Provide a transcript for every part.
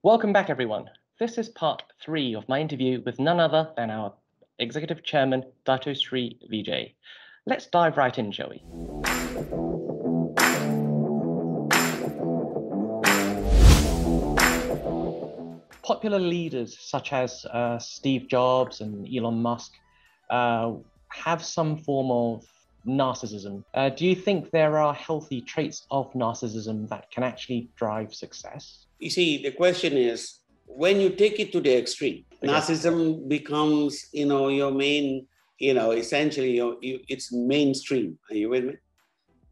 Welcome back, everyone. This is part 3 of my interview with none other than our Executive Chairman, Dato Sri Vijay. Let's dive right in, shall we? Popular leaders such as Steve Jobs and Elon Musk have some form of narcissism. Do you think there are healthy traits of narcissism that can actually drive success? You see, the question is, when you take it to the extreme, narcissism becomes, your main, essentially, it's mainstream. Are you with me?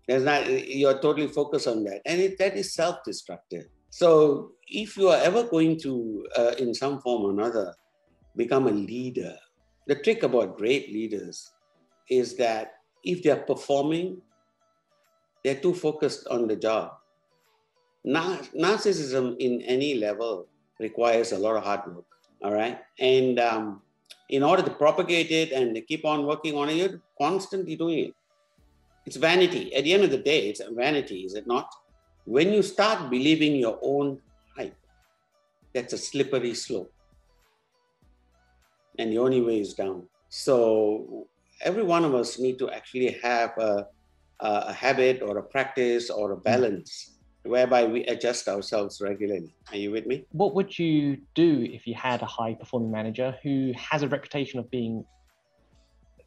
You're totally focused on that. And that is self-destructive. So if you are ever going to, in some form or another, become a leader, the trick about great leaders is that if they're performing, they're too focused on the job. Narcissism in any level requires a lot of hard work, all right? And in order to propagate it and keep on working on it, you're constantly doing it. It's vanity. At the end of the day, it's vanity, is it not? When you start believing your own hype, that's a slippery slope. And the only way is down. So every one of us need to actually have a habit or a practice or a balance whereby we adjust ourselves regularly. Are you with me? What would you do if you had a high-performing manager who has a reputation of being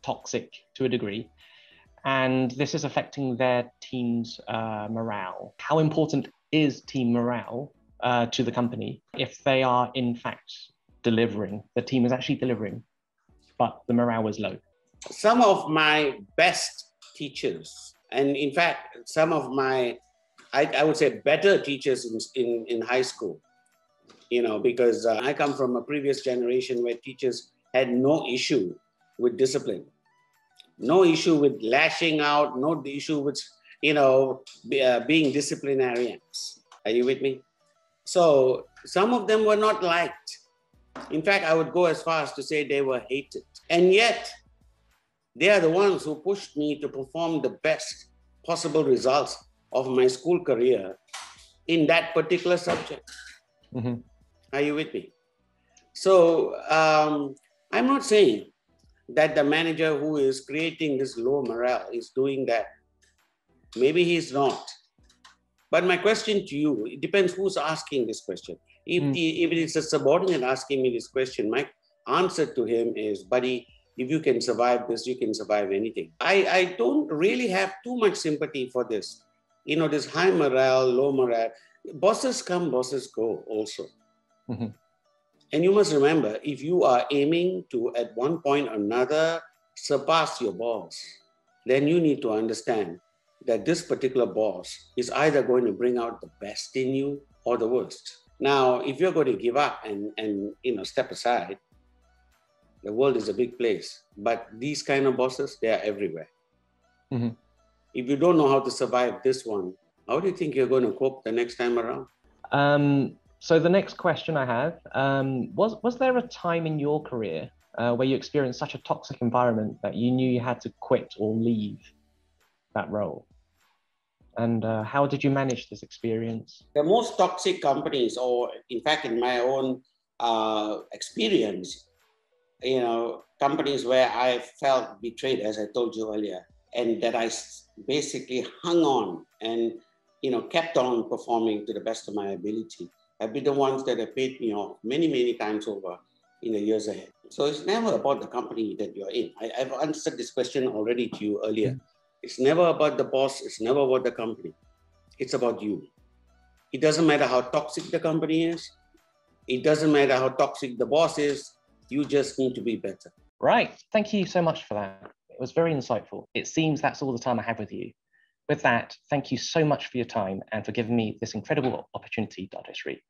toxic to a degree, and this is affecting their team's morale? How important is team morale to the company if they are in fact delivering, the team is actually delivering, but the morale is low? Some of my best teachers, and in fact, some of my, I would say, better teachers in high school, because I come from a previous generation where teachers had no issue with discipline, no issue with lashing out, no issue with, being disciplinarians. Are you with me? So some of them were not liked. In fact, I would go as far as to say they were hated. And yet, they are the ones who pushed me to perform the best possible results of my school career in that particular subject. Mm-hmm. Are you with me? So I'm not saying that the manager who is creating this low morale is doing that. Maybe he's not. But my question to you, it depends who's asking this question. If it is a subordinate asking me this question, my answer to him is, buddy, if you can survive this, you can survive anything. I don't really have too much sympathy for this. This high morale, low morale. Bosses come, bosses go also. Mm-hmm. And you must remember, if you are aiming to, at one point or another, surpass your boss, then you need to understand that this particular boss is either going to bring out the best in you or the worst. Now, if you're going to give up and step aside, the world is a big place, but these kind of bosses, they are everywhere. Mm-hmm. If you don't know how to survive this one, how do you think you're going to cope the next time around? So the next question I have, was there a time in your career where you experienced such a toxic environment that you knew you had to quit or leave that role? And how did you manage this experience? The most toxic companies, or in fact, in my own experience, companies where I felt betrayed, as I told you earlier, and that I basically hung on and, kept on performing to the best of my ability, have been the ones that have paid me off many, many times over in the years ahead. So it's never about the company that you're in. I've answered this question already to you earlier. Mm-hmm. It's never about the boss. It's never about the company. It's about you. It doesn't matter how toxic the company is. It doesn't matter how toxic the boss is. You just need to be better. Right. Thank you so much for that. It was very insightful. It seems that's all the time I have with you. With that, thank you so much for your time and for giving me this incredible opportunity, Dato Sri.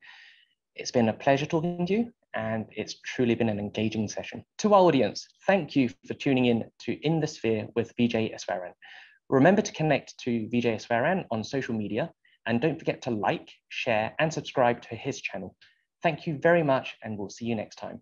It's been a pleasure talking to you, and it's truly been an engaging session. To our audience, thank you for tuning in to In the Sphere with Vijay Eswaran. Remember to connect to Vijay Eswaran on social media, and don't forget to like, share, and subscribe to his channel. Thank you very much, and we'll see you next time.